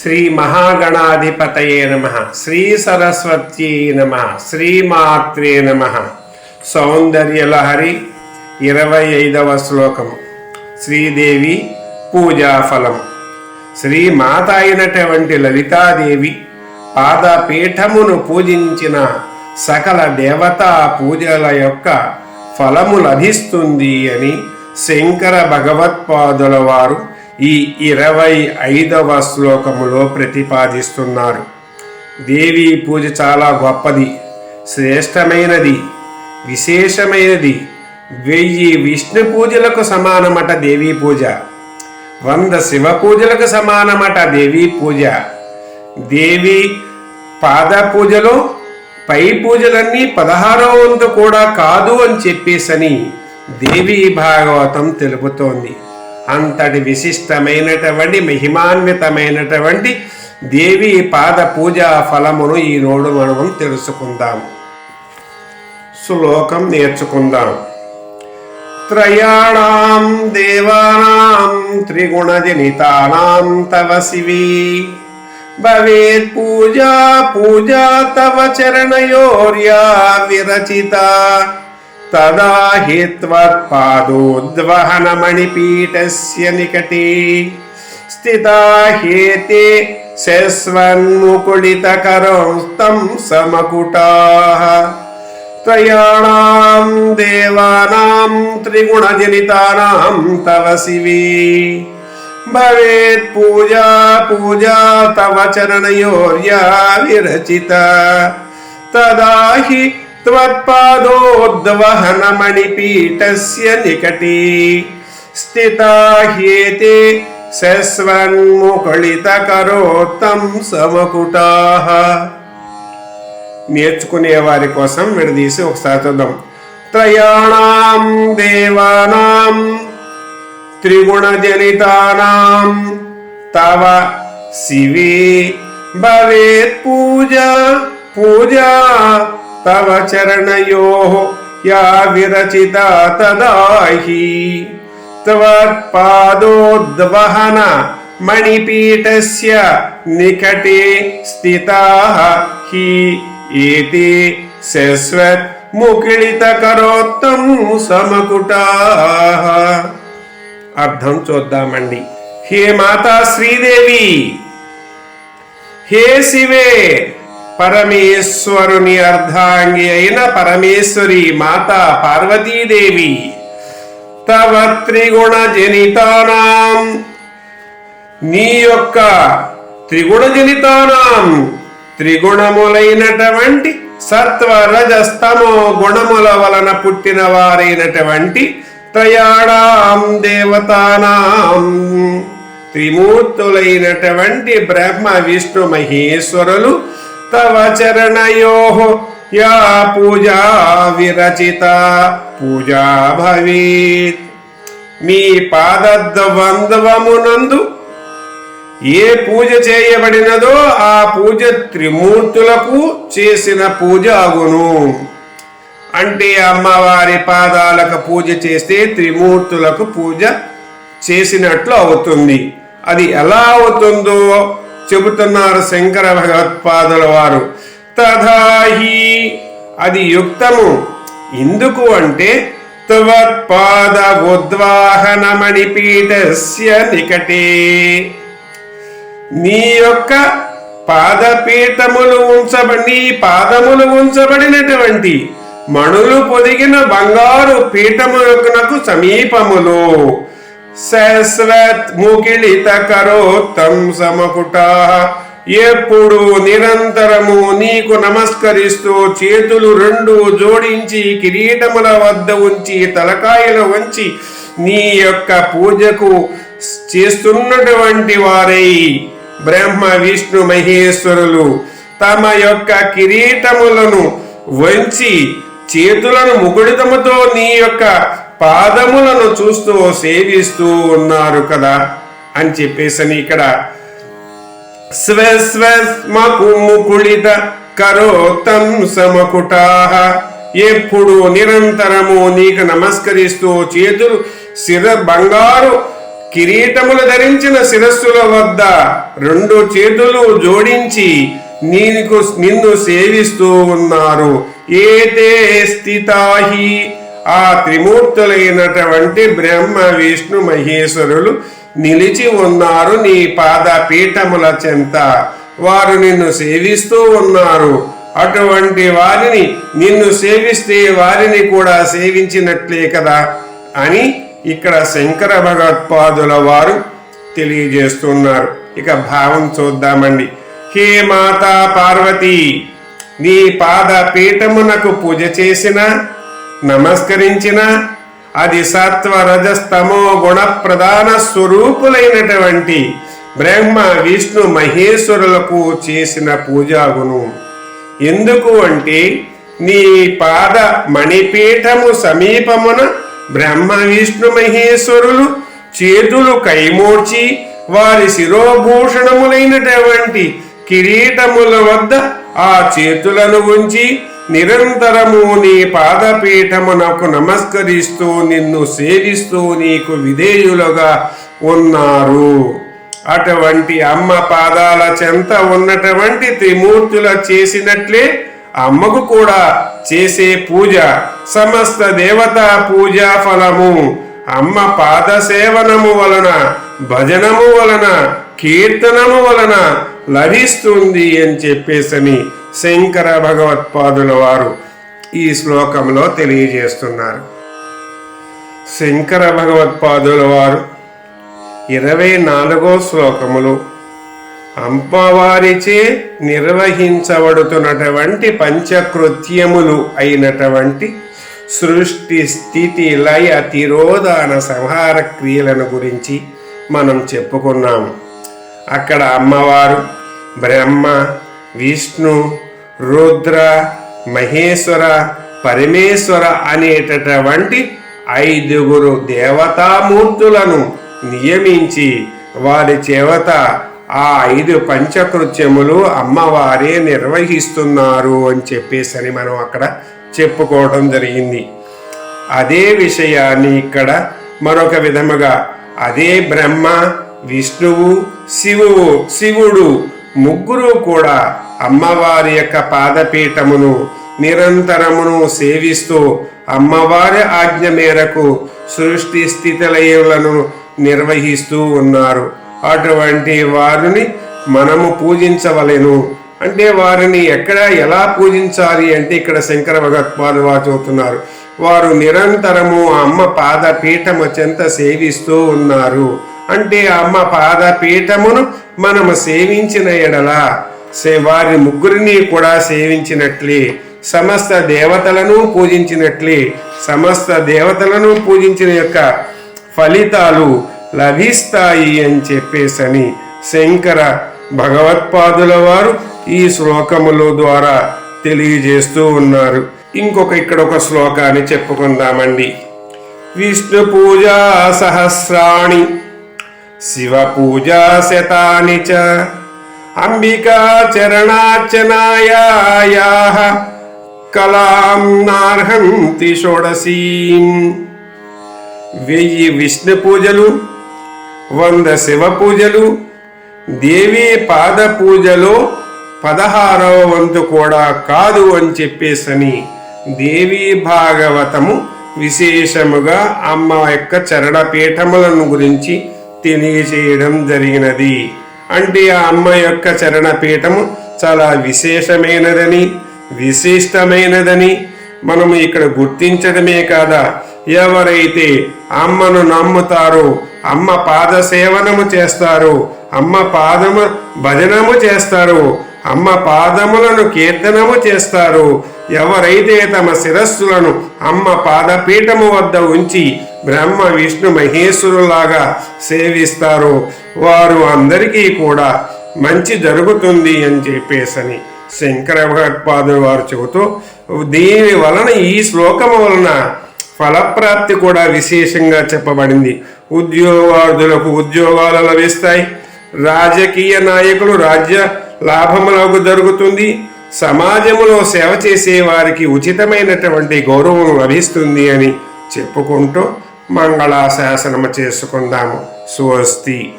శ్రీ మహాగణాధిపతయే నమః. శ్రీ సరస్వత్యై నమః. శ్రీమాత్రే నమః. సౌందర్యలహరి 25వ శ్లోకము. శ్రీదేవి పూజాఫలం. శ్రీమాత అయినటువంటి లలితాదేవి పాదపీఠమును పూజించిన సకల దేవతా పూజల యొక్క ఫలము లభిస్తుంది అని శంకర భగవత్పాదుల వారు ఈ 25వ శ్లోకములో ప్రతిపాదిస్తున్నారు. దేవీ పూజ చాలా గొప్పది, శ్రేష్టమైనది, విశేషమైనది. 1000 విష్ణు పూజలకు సమానమట దేవీ పూజ, 100 శివ పూజలకు సమానమట దేవీ పూజ. దేవి పాద పూజలో పై పూజలన్నీ 16వ వంతు కూడా కాదు అని చెప్పేసని దేవీ భాగవతం తెలుపుతోంది. అంతటి విశిష్టమైనటువంటి మహిమాన్వితమైనటువంటి దేవి పాద పూజా ఫలమును ఈరోజు మనం తెలుసుకుందాం. శ్లోకం నేర్చుకుందాం. త్రయాణాం దేవానాం త్రిగుణజనితానాం తవ శివీ భవేత్ పూజా పూజా తవ చరణయోర్యా విరచిత తదా హి త్వత్పాదోద్వహనమణిపీఠస్య నికటే స్థితా హేతే శశ్వన్ముకుళితకరం తం సమకుటాః. త్రయాణాం దేవానాం త్రిగుణజనితానాం తవ శివీ భవేత్ పూజా పూజా తవ చరణయోర్యా విరచిత తదా హి త్వత్పాదోద్వహనమణిపీఠస్య నికటే స్థితా హ్యేతే శశ్వన్ముకుళితకరో తం సమకుటాః. నేర్చుకునే వారి కోసం విడదీసి ఒకసారి చూద్దాం. త్రయాణాం దేవానాం త్రిగుణజనితానాం తవ శివే భవేత్ పూజా పూజా తవ చరణయోః యా విరచిత తదా హి త్వత్పాదోద్వహన మణిపీఠస్య నికటే స్థితాః హి ఏతే శశ్వత్ ముకుళితకరోత్తం సమకుటాః. అర్థం చూద్దామండి. హే మాతా శ్రీదేవి, హే శివే, పరమేశ్వరుని అర్ధాంగి అయిన పరమేశ్వరి మాతా పార్వతీదేవి, తవ త్రిగుణ జనితానాం, నీ యొక్క త్రిగుణ జనితానాం, త్రిగుణములైనటువంటి సత్వ రజస్తమో గుణముల వలన పుట్టిన వారైనటువంటి త్రయాణాం దేవతానాం, త్రిమూర్తులైనటువంటి బ్రహ్మ విష్ణు మహేశ్వరులు తవ చరణయోః యా పూజా విరచిత పూజా భవేత్, మీ పాదద్వంద్వమునందు ఏ పూజ చేయబడినదో ఆ పూజ త్రిమూర్తులకు చేసిన పూజ అగును. అంటే అమ్మవారి పాదాలకు పూజ చేస్తే త్రిమూర్తులకు పూజ చేసినట్లు అవుతుంది. అది ఎలా అవుతుందో చెబుతున్నారు శంకర భగవత్పాదుల వారు. తథాహి, అది యుక్తము. ఎందుకు అంటే త్వత్పాద ఉద్వాహనమణిపీఠస్య నికటే, నీ యొక్క పాదపీఠములు నీ పాదములు ఉంచబడినటువంటి మణులు పొదిగిన బంగారు పీఠములకు సమీపములో శశ్వత్ ముకుళితకరోత్తం సమకుటాః, ఎప్పుడు నిరంతరము నీకు నమస్కరిస్తూ చేతులు 2 జోడించి కిరీటముల వద్ద ఉంచి తలకాయలు వంచి నీ యొక్క పూజకు చేస్తున్నటువంటి వారై బ్రహ్మ విష్ణు మహేశ్వరులు తమ యొక్క కిరీటములను వంచి చేతులను ముకుళితముతో నీ యొక్క పాదములను చూస్తూ సేవిస్తూ ఉన్నారు కదా అని చెప్పేసి ఇక్కడ ముకుళిత కరోత్తం సమకుటాః, ఎప్పుడు నిరంతరము నీకు నమస్కరిస్తూ చేతులు బంగారు కిరీటములు ధరించిన శిరస్సుల వద్ద రెండు చేతులు జోడించి నిన్ను సేవిస్తూ ఉన్నారు. ఏతే స్థితాహి, ఆ త్రిమూర్తులైనటువంటి బ్రహ్మ విష్ణు మహేశ్వరులు నిలిచి ఉన్నారు నీ పాద పీఠముల చెంత. వారు నిన్ను సేవిస్తూ ఉన్నారు. అటువంటి వారిని నిన్ను సేవిస్తే వారిని కూడా సేవించినట్లే కదా అని ఇక్కడ శంకర భగవత్పాదుల వారు తెలియజేస్తున్నారు. ఇక భావం చూద్దామండి. హే మాతా పార్వతి, నీ పాద పీఠమునకు పూజ చేసిన, నమస్కరించిన అది సత్వ రజస్తమో గుణ ప్రధాన స్వరూపులైనటువంటి బ్రహ్మ విష్ణు మహేశ్వరులకు చేసిన పూజాగును. ఎందుకు అంటే నీ పాద మణిపీఠము సమీపమున బ్రహ్మ విష్ణు మహేశ్వరులు చేతులు కైమోర్చి వారి శిరోభూషణములైనటువంటి కిరీటముల వద్ద ఆ చేతులను ఉంచి నిరంతరము నీ పాదపీఠమునకు నమస్కరిస్తూ నిన్ను సేవిస్తూ నీకు విధేయులుగా ఉన్నారు. అటువంటి అమ్మ పాదాల చెంత ఉన్నటువంటి త్రిమూర్తుల చేసినట్లే అమ్మకు కూడా చేసే పూజ సమస్త దేవతా పూజా ఫలము అమ్మ పాద సేవనము వలన, భజనము వలన, కీర్తనము వలన లభిస్తుంది అని చెప్పేసని శంకర భగవత్పాదుల వారు ఈ శ్లోకంలో తెలియజేస్తున్నారు. శంకర భగవత్పాదుల వారు 24వ శ్లోకములో అమ్మవారిచే నిర్వహించబడుతున్నటువంటి పంచకృత్యములు అయినటువంటి సృష్టి, స్థితి, లయ, తిరోధాన, సంహార క్రియలను గురించి మనం చెప్పుకున్నాము. అక్కడ అమ్మవారు బ్రహ్మ, విష్ణు, రుద్ర, మహేశ్వర, పరమేశ్వర అనేటటువంటి 5 దేవతామూర్తులను నియమించి వారి చేత ఆ 5 పంచకృత్యములు అమ్మవారే నిర్వహిస్తున్నారు అని చెప్పేసని మనం అక్కడ చెప్పుకోవడం జరిగింది. అదే విషయాన్ని ఇక్కడ మరొక విధముగా అదే బ్రహ్మ, విష్ణువు, శివుడు ముగ్గురు కూడా అమ్మవారి యొక్క పాదపీఠమును నిరంతరమును సేవిస్తూ అమ్మవారి ఆజ్ఞ మేరకు సృష్టి స్థితి లయలను నిర్వహిస్తూ ఉన్నారు. అటువంటి వారిని మనము పూజించవలెను. అంటే వారిని ఎక్కడ ఎలా పూజించాలి అంటే ఇక్కడ శంకర భగవత్పాదులు వారు చెబుతున్నారు. వారు నిరంతరము అమ్మ పాదపీఠము చెంత సేవిస్తూ ఉన్నారు. అంటే అమ్మ పాదపీఠమును మనము సేవించిన ఎడల వారి ముగ్గురిని కూడా సేవించినట్లే, సమస్త దేవతలను పూజించినట్లే, సమస్త దేవతలను పూజించిన యొక్క ఫలితాలు లభిస్తాయి అని చెప్పేసని శంకర భగవత్పాదుల వారు ఈ శ్లోకముల ద్వారా తెలియజేస్తూ ఉన్నారు. ఇక్కడ ఒక శ్లోకాన్ని చెప్పుకుందామండి. విష్ణు పూజా సహస్రాణి, శివ పూజా శతాని చ, అంబికా చరణార్చనాయాః కలాం నార్హంతి షోడశీం. 1000 విష్ణు పూజలు, 100 శివ పూజలు, దేవి పాద పూజలో 16వ వంతు కూడా కాదు అని చెప్పేసని దేవీ భాగవతము విశేషముగా అమ్మ యొక్క చరణపీఠములను గురించి తెలియచేయడం జరిగినది. అంటే ఆ అమ్మ యొక్క చరణపీఠము చాలా విశేషమైనదని, విశిష్టమైనదని మనము ఇక్కడ గుర్తించడమే కాదా, ఎవరైతే అమ్మను నమ్ముతారో, అమ్మ పాద సేవనము చేస్తారు, అమ్మ పాదము భజనము చేస్తారు, అమ్మ పాదములను కీర్తనము చేస్తారు, ఎవరైతే తమ శిరస్సులను అమ్మ పాదపీఠము వద్ద ఉంచి బ్రహ్మ విష్ణు మహేశ్వరులాగా సేవిస్తారో వారు అందరికీ కూడా మంచి జరుగుతుంది అని చెప్పేసని శంకర భగవత్పాదులు వారు చెబుతూ, దీని వలన ఈ శ్లోకము వలన ఫలప్రాప్తి కూడా విశేషంగా చెప్పబడింది. ఉద్యోగార్థులకు ఉద్యోగాలు లభిస్తాయి, రాజకీయ నాయకులు రాజ్య లాభములకు జరుగుతుంది, సమాజంలో సేవ చేసే వారికి ఉచితమైనటువంటి గౌరవం లభిస్తుంది అని చెప్పుకుంటూ మంగళాశాసనము చేసుకుందాము. స్వస్తి.